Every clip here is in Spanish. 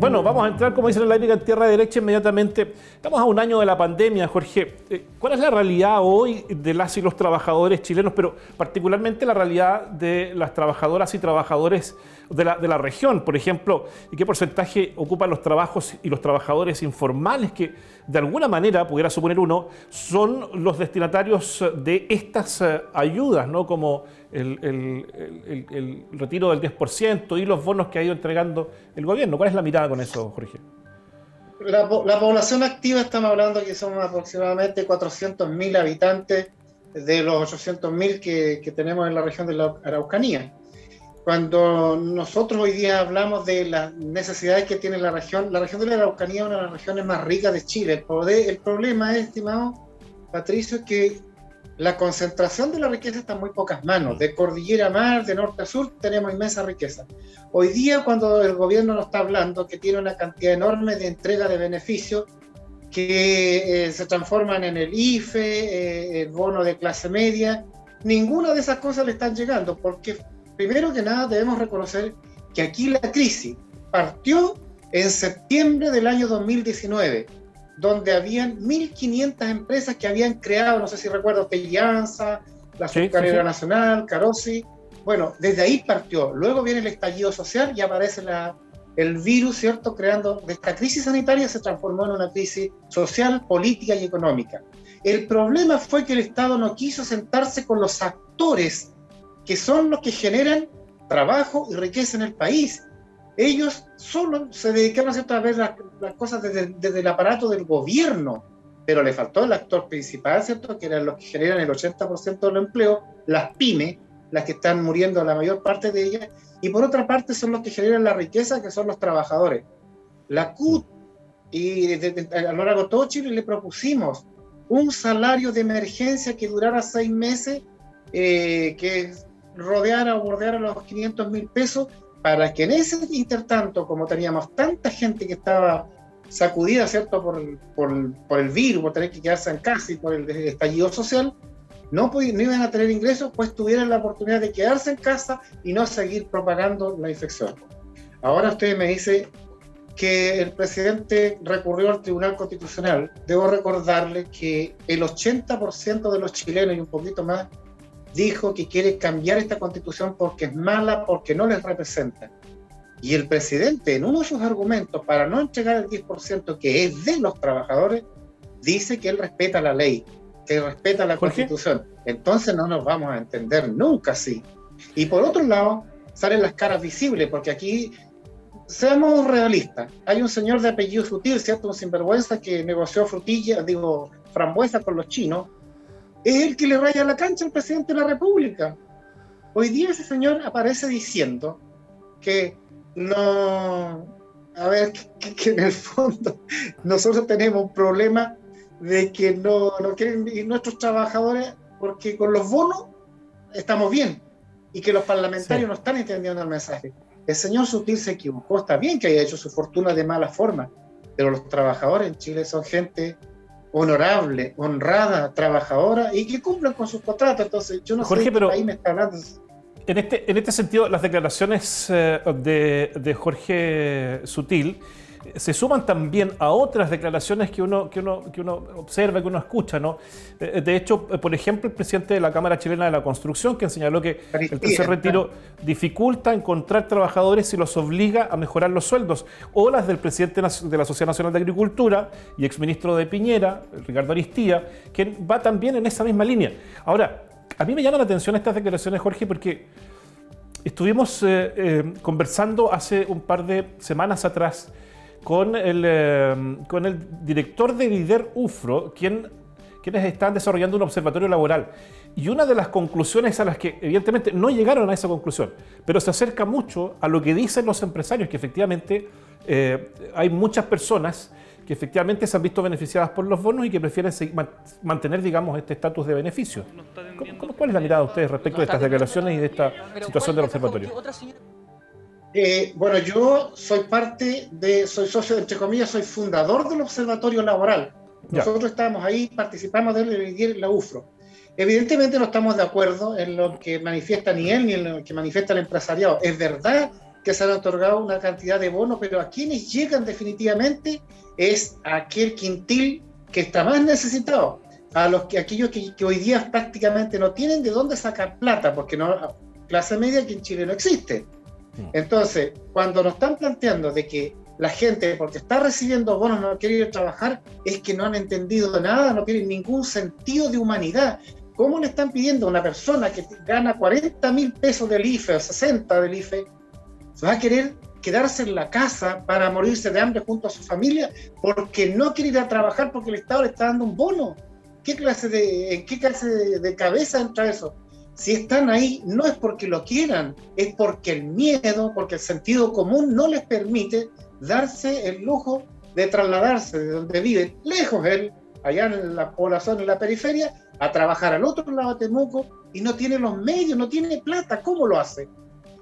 Bueno, vamos a entrar, como dice la laica, en tierra derecha inmediatamente. Estamos a un año de la pandemia, Jorge. ¿Cuál es la realidad hoy de las y los trabajadores chilenos, pero particularmente la realidad de las trabajadoras y trabajadores de la región, por ejemplo? ¿Y qué porcentaje ocupan los trabajos y los trabajadores informales que, de alguna manera, pudiera suponer uno, son los destinatarios de estas ayudas, ¿no? Como el retiro del 10% y los bonos que ha ido entregando el gobierno? ¿Cuál es la mirada con eso, Jorge? La población activa, estamos hablando que son aproximadamente 400.000 habitantes de los 800.000 que tenemos en la región de la Araucanía. Cuando nosotros hoy día hablamos de las necesidades que tiene la región de la Araucanía es una de las regiones más ricas de Chile. El problema es, estimado Patricio, que la concentración de la riqueza está en muy pocas manos. De cordillera a mar, de norte a sur, tenemos inmensa riqueza. Hoy día, cuando el gobierno nos está hablando que tiene una cantidad enorme de entrega de beneficios que se transforman en el IFE, el bono de clase media, ninguna de esas cosas le están llegando, porque primero que nada debemos reconocer que aquí la crisis partió en septiembre del año 2019, donde habían 1.500 empresas que habían creado, no sé si recuerdo, Pellanza, la Azucarera Nacional, Carosi. Bueno, desde ahí partió. Luego viene el estallido social y aparece el virus, ¿cierto? Creando, de esta crisis sanitaria se transformó en una crisis social, política y económica. El problema fue que el Estado no quiso sentarse con los actores que son los que generan trabajo y riqueza en el país. Ellos solo se dedicaron, ¿cierto?, a ver las cosas desde el aparato del gobierno, pero le faltó el actor principal, ¿cierto?, que eran los que generan el 80% del empleo, las pymes, las que están muriendo la mayor parte de ellas, y por otra parte son los que generan la riqueza, que son los trabajadores. La CUT, y a lo largo de todo Chile le propusimos un salario de emergencia que durara 6 meses, que rodeara o bordeara los 500.000 pesos, para que en ese intertanto, como teníamos tanta gente que estaba sacudida, ¿cierto?, por el virus, por tener que quedarse en casa y por el estallido social, no iban a tener ingresos, pues tuvieran la oportunidad de quedarse en casa y no seguir propagando la infección. Ahora usted me dice que el presidente recurrió al Tribunal Constitucional. Debo recordarle que el 80% de los chilenos y un poquito más dijo que quiere cambiar esta constitución porque es mala, porque no les representa. Y el presidente, en uno de sus argumentos para no entregar el 10% que es de los trabajadores, dice que él respeta la ley, que respeta la constitución. Entonces no nos vamos a entender nunca así. Y por otro lado, salen las caras visibles, porque aquí, seamos realistas, hay un señor de apellido Sutil, ¿cierto?, un sinvergüenza que negoció frambuesa con los chinos. Es el que le raya la cancha al presidente de la República. Hoy día ese señor aparece diciendo que no, que en el fondo nosotros tenemos un problema de que no quieren ir nuestros trabajadores porque con los bonos estamos bien y que los parlamentarios no están entendiendo el mensaje. El señor Sutil se equivocó. Está bien que haya hecho su fortuna de mala forma, pero los trabajadores en Chile son gente honorable, honrada, trabajadora y que cumplan con sus contratos. Entonces yo no Jorge, sé pero qué país me está hablando. En este sentido, las declaraciones de Jorge Sutil se suman también a otras declaraciones que uno observa, que uno escucha, ¿no? De hecho, por ejemplo, el presidente de la Cámara Chilena de la Construcción, quien señaló que el tercer retiro dificulta encontrar trabajadores y los obliga a mejorar los sueldos, o las del presidente de la Sociedad Nacional de Agricultura y exministro de Piñera, Ricardo Aristía, que va también en esa misma línea. Ahora, a mí me llaman la atención estas declaraciones, Jorge, porque estuvimos conversando hace un par de semanas atrás con el director de Lider UFRO, quienes están desarrollando un observatorio laboral. Y una de las conclusiones a las que evidentemente no llegaron a esa conclusión, pero se acerca mucho a lo que dicen los empresarios, que efectivamente hay muchas personas que efectivamente se han visto beneficiadas por los bonos y que prefieren mantener, digamos, este estatus de beneficio. ¿Cuál es la mirada de ustedes respecto de estas declaraciones y de esta situación del observatorio? Bueno, yo soy socio, entre comillas, soy fundador del Observatorio Laboral. Nosotros estamos ahí, participamos de él en la UFRO. Evidentemente no estamos de acuerdo en lo que manifiesta ni él ni en lo que manifiesta el empresariado. Es verdad que se han otorgado una cantidad de bonos, pero a quienes llegan definitivamente es a aquel quintil que está más necesitado, aquellos que hoy día prácticamente no tienen de dónde sacar plata, porque clase media que en Chile no existe. Entonces, cuando nos están planteando de que la gente, porque está recibiendo bonos, no quiere ir a trabajar, es que no han entendido nada, no tienen ningún sentido de humanidad. ¿Cómo le están pidiendo a una persona que gana 40.000 pesos del IFE o 60 del IFE, se va a querer quedarse en la casa para morirse de hambre junto a su familia porque no quiere ir a trabajar porque el Estado le está dando un bono? ¿En qué clase de cabeza entra eso? Si están ahí, no es porque lo quieran, es porque el miedo, porque el sentido común no les permite darse el lujo de trasladarse de donde viven, lejos él, allá en la población, en la periferia, a trabajar al otro lado de Temuco, y no tiene los medios, no tiene plata. ¿Cómo lo hace?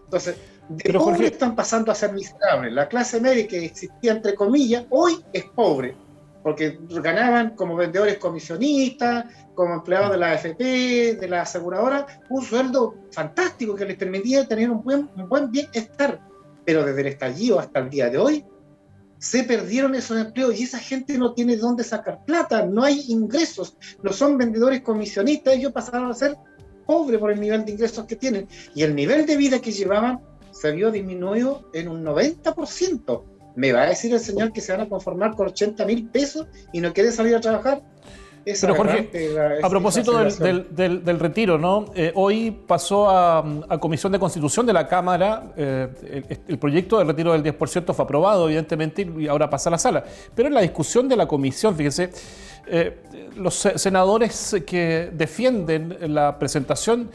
Entonces, de pobre están pasando a ser miserables. La clase media que existía, entre comillas, hoy es pobre, porque ganaban como vendedores comisionistas, como empleados de la AFP, de la aseguradora, un sueldo fantástico que les permitía tener un buen bienestar. Pero desde el estallido hasta el día de hoy, se perdieron esos empleos y esa gente no tiene dónde sacar plata, no hay ingresos, no son vendedores comisionistas, ellos pasaron a ser pobres por el nivel de ingresos que tienen. Y el nivel de vida que llevaban se vio disminuido en un 90%. ¿Me va a decir el señor que se van a conformar con 80.000 pesos y no quieren salir a trabajar? Pero Jorge, a propósito del retiro, ¿no? Hoy pasó a Comisión de Constitución de la Cámara, el proyecto del retiro del 10% fue aprobado, evidentemente, y ahora pasa a la sala. Pero en la discusión de la comisión, fíjense, los senadores que defienden la presentación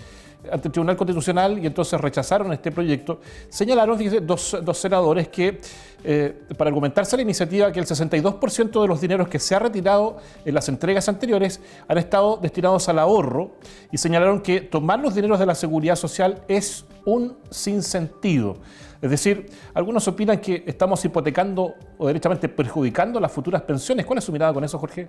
ante el Tribunal Constitucional y entonces rechazaron este proyecto, señalaron, fíjense, dos senadores que, para argumentarse la iniciativa, que el 62% de los dineros que se ha retirado en las entregas anteriores han estado destinados al ahorro, y señalaron que tomar los dineros de la Seguridad Social es un sinsentido. Es decir, algunos opinan que estamos hipotecando o derechamente perjudicando las futuras pensiones. ¿Cuál es su mirada con eso, Jorge?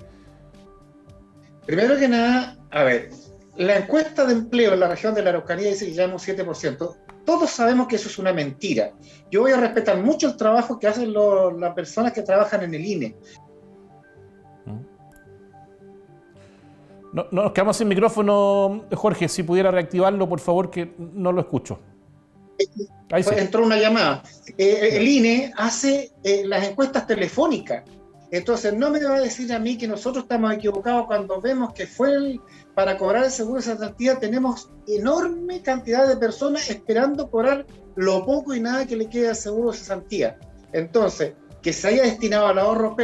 Primero que nada, a ver, la encuesta de empleo en la región de la Araucanía dice que ya un 7%. Todos sabemos que eso es una mentira. Yo voy a respetar mucho el trabajo que hacen las personas que trabajan en el INE. No, nos quedamos sin micrófono, Jorge. Si pudiera reactivarlo, por favor, que no lo escucho. Ahí sí. Entró una llamada. El INE hace las encuestas telefónicas. Entonces no me va a decir a mí que nosotros estamos equivocados cuando vemos que para cobrar el seguro de cesantía tenemos enorme cantidad de personas esperando cobrar lo poco y nada que le quede al seguro de cesantía. Entonces, que se haya destinado al ahorro,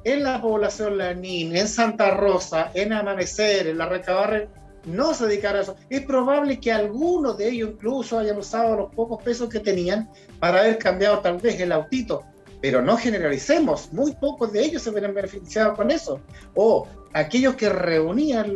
en la población Lanín, en Santa Rosa, en Amanecer, en la Recabarren, no se dedicaron a eso. Es probable que algunos de ellos incluso hayan usado los pocos pesos que tenían para haber cambiado tal vez el autito. Pero no generalicemos, muy pocos de ellos se verán beneficiados con eso. O aquellos que reunían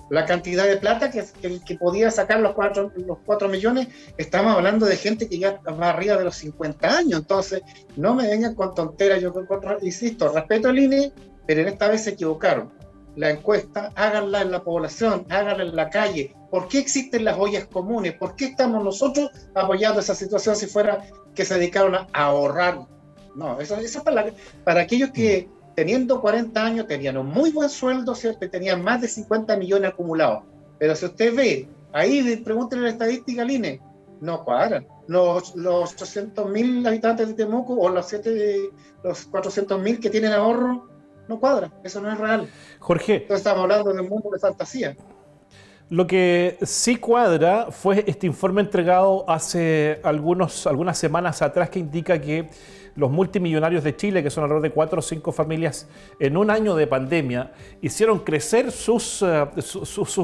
la cantidad de plata que podía sacar los 4 millones, estamos hablando de gente que ya va arriba de los 50 años. Entonces, no me vengan con tonteras. Yo insisto, respeto el INE, pero en esta vez se equivocaron. La encuesta, háganla en la población, háganla en la calle. ¿Por qué existen las ollas comunes? ¿Por qué estamos nosotros apoyando esa situación si fuera que se dedicaron a ahorrar? No, eso es para aquellos que teniendo 40 años tenían un muy buen sueldo, ¿cierto? Y tenían más de 50 millones acumulados. Pero si usted ve, ahí pregúntenle la estadística al INE, no cuadran. Los 800.000 habitantes de Temuco o los 400.000 que tienen ahorro, no cuadra, eso no es real. Jorge. Entonces estamos hablando de un mundo de fantasía. Lo que sí cuadra fue este informe entregado hace algunas semanas atrás que indica que los multimillonarios de Chile, que son alrededor de 4 o 5 familias en un año de pandemia, hicieron crecer sus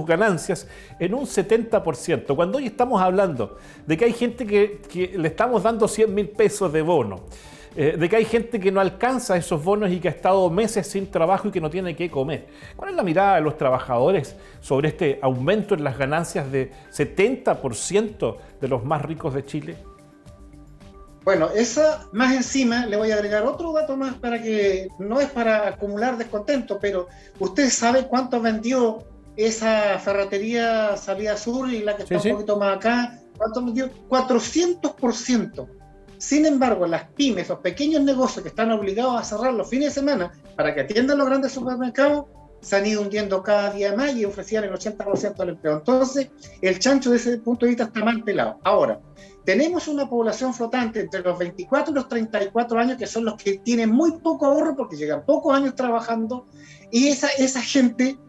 ganancias en un 70%. Cuando hoy estamos hablando de que hay gente que le estamos dando 100.000 pesos de bono, de que hay gente que no alcanza esos bonos y que ha estado meses sin trabajo y que no tiene qué comer. ¿Cuál es la mirada de los trabajadores sobre este aumento en las ganancias de 70% de los más ricos de Chile? Bueno, esa más encima le voy a agregar otro dato más para que no es para acumular descontento, pero ¿usted sabe cuánto vendió esa ferretería Salida Sur y la que está un poquito más acá? ¿Cuánto nos dio? 400%. Sin embargo, las pymes, los pequeños negocios que están obligados a cerrar los fines de semana para que atiendan los grandes supermercados, se han ido hundiendo cada día más y ofrecían el 80% del empleo. Entonces, el chancho de ese punto de vista está mal pelado. Ahora, tenemos una población flotante entre los 24 y los 34 años, que son los que tienen muy poco ahorro porque llegan pocos años trabajando, y esa gente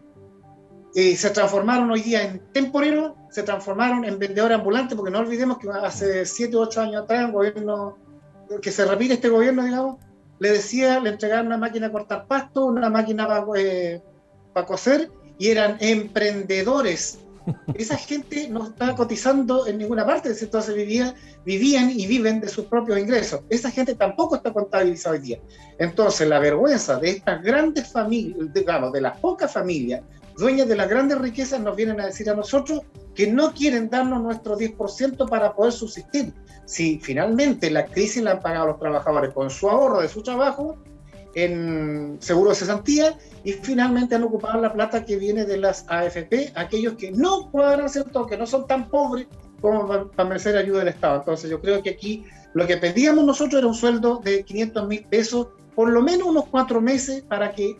se transformaron hoy día en temporeros, se transformaron en vendedores ambulantes, porque no olvidemos que hace 7 u 8 años atrás, un gobierno, que se repite este gobierno, digamos, le entregaron una máquina a cortar pasto, una máquina para coser, y eran emprendedores. Esa gente no está cotizando en ninguna parte, entonces vivían y viven de sus propios ingresos. Esa gente tampoco está contabilizada hoy día. Entonces, la vergüenza de estas grandes familias, digamos, de las pocas familias dueñas de las grandes riquezas, nos vienen a decir a nosotros que no quieren darnos nuestro 10% para poder subsistir. Si finalmente la crisis la han pagado los trabajadores con su ahorro de su trabajo, en seguro de cesantía, y finalmente han ocupado la plata que viene de las AFP, aquellos que no cuadran, ¿cierto?, que no son tan pobres como para merecer ayuda del Estado. Entonces yo creo que aquí lo que pedíamos nosotros era un sueldo de 500.000 pesos, por lo menos unos 4 meses, para que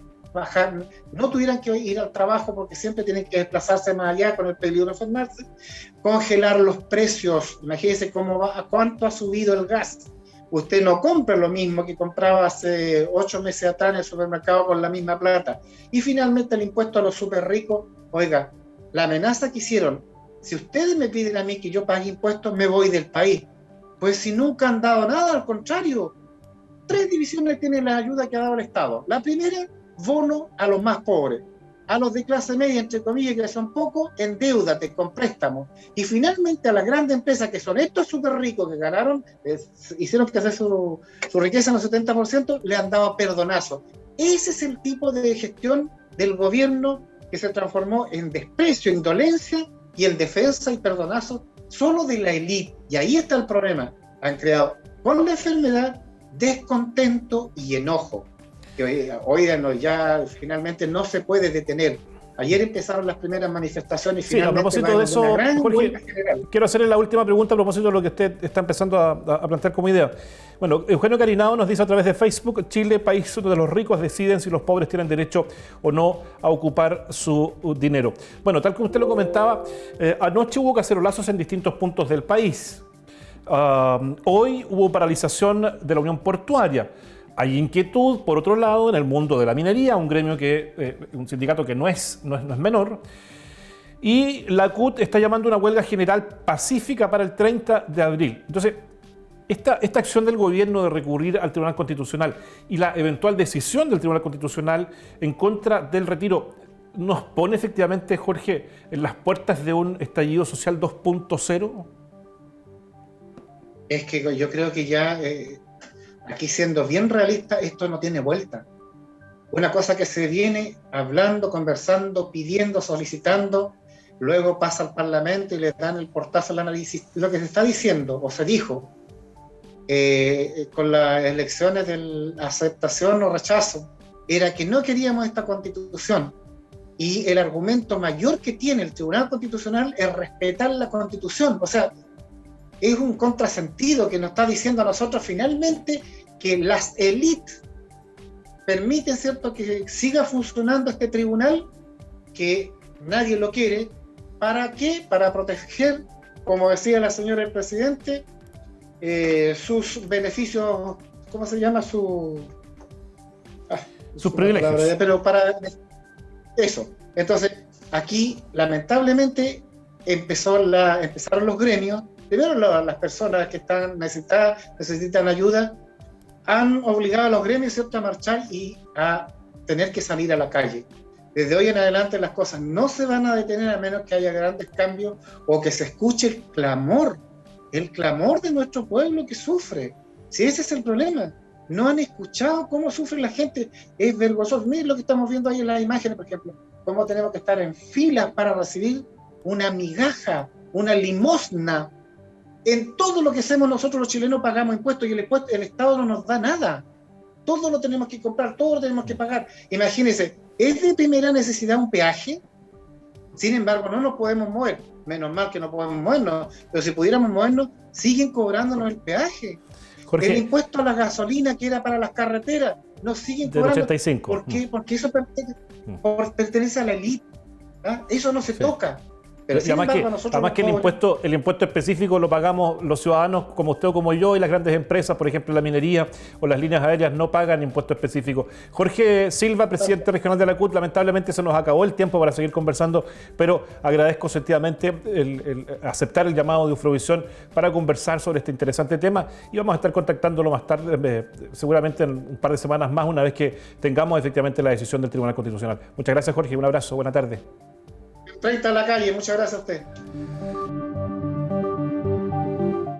no tuvieran que ir al trabajo porque siempre tienen que desplazarse más allá con el peligro de enfermarse, congelar los precios. Imagínense cuánto ha subido el gas. Usted no compra lo mismo que compraba hace 8 meses atrás en el supermercado con la misma plata. Y finalmente el impuesto a los súper ricos. Oiga, la amenaza que hicieron, si ustedes me piden a mí que yo pague impuestos, me voy del país. Pues si nunca han dado nada, al contrario. 3 divisiones tiene la ayuda que ha dado el Estado. La primera, bono a los más pobres. A los de clase media, entre comillas, que son pocos, endeúdate con préstamos. Y finalmente a las grandes empresas, que son estos súper ricos que ganaron, hicieron que hacer su riqueza en el 70%, le han dado perdonazo. Ese es el tipo de gestión del gobierno que se transformó en desprecio, indolencia y en defensa y perdonazo solo de la élite. Y ahí está el problema. Han creado con la enfermedad descontento y enojo, que hoy ya finalmente no se puede detener. Ayer empezaron las primeras manifestaciones y sí, finalmente a propósito de eso, Jorge, quiero hacerle la última pregunta a propósito de lo que usted está empezando a plantear como idea. Bueno, Eugenio Carinao nos dice a través de Facebook: Chile, país donde los ricos deciden si los pobres tienen derecho o no a ocupar su dinero. Bueno, tal como usted lo comentaba, anoche hubo cacerolazos en distintos puntos del país. Hoy hubo paralización de la Unión Portuaria. Hay inquietud, por otro lado, en el mundo de la minería, un gremio un sindicato que no es menor, y la CUT está llamando una huelga general pacífica para el 30 de abril. Entonces, esta acción del gobierno de recurrir al Tribunal Constitucional y la eventual decisión del Tribunal Constitucional en contra del retiro, ¿nos pone efectivamente, Jorge, en las puertas de un estallido social 2.0? Es que yo creo que ya... aquí siendo bien realista, esto no tiene vuelta. Una cosa que se viene hablando, conversando, pidiendo, solicitando, luego pasa al Parlamento y le dan el portazo al análisis. Lo que se está diciendo, o se dijo, con las elecciones de aceptación o rechazo, era que no queríamos esta Constitución. Y el argumento mayor que tiene el Tribunal Constitucional es respetar la Constitución. O sea, es un contrasentido que nos está diciendo a nosotros finalmente que las élites permiten, ¿cierto?, que siga funcionando este tribunal, que nadie lo quiere. ¿Para qué? Para proteger, como decía la señora el presidente, sus beneficios, ¿cómo se llama? Sus privilegios. Pero para eso. Entonces, aquí, lamentablemente, empezaron los gremios. Primero, las personas que están necesitan ayuda, han obligado a los gremios, ¿cierto?, a marchar y a tener que salir a la calle. Desde hoy en adelante las cosas no se van a detener a menos que haya grandes cambios o que se escuche el clamor de nuestro pueblo que sufre. Si ese es el problema, no han escuchado cómo sufre la gente. Es vergonzoso. Miren lo que estamos viendo ahí en las imágenes, por ejemplo, cómo tenemos que estar en fila para recibir una migaja, una limosna. En todo lo que hacemos nosotros los chilenos pagamos impuestos y el Estado no nos da nada. Todo lo tenemos que comprar, todo lo tenemos que pagar. Imagínense, ¿es de primera necesidad un peaje? Sin embargo, no nos podemos mover. Menos mal que no podemos movernos, pero si pudiéramos movernos, siguen cobrándonos el peaje. Jorge, el impuesto a la gasolina que era para las carreteras, nos siguen del cobrando. 85. ¿Por qué? Porque eso pertenece a la élite. ¿Ah? Eso no se toca. Pero y además que el impuesto específico lo pagamos los ciudadanos como usted o como yo, y las grandes empresas, por ejemplo la minería o las líneas aéreas, no pagan impuesto específico. Jorge Silva, presidente regional de la CUT, lamentablemente se nos acabó el tiempo para seguir conversando, pero agradezco sentidamente el aceptar el llamado de Ufrovisión para conversar sobre este interesante tema, y vamos a estar contactándolo más tarde, seguramente en un par de semanas más, una vez que tengamos efectivamente la decisión del Tribunal Constitucional. Muchas gracias, Jorge, un abrazo, buena tarde. 30 a la calle, muchas gracias a usted.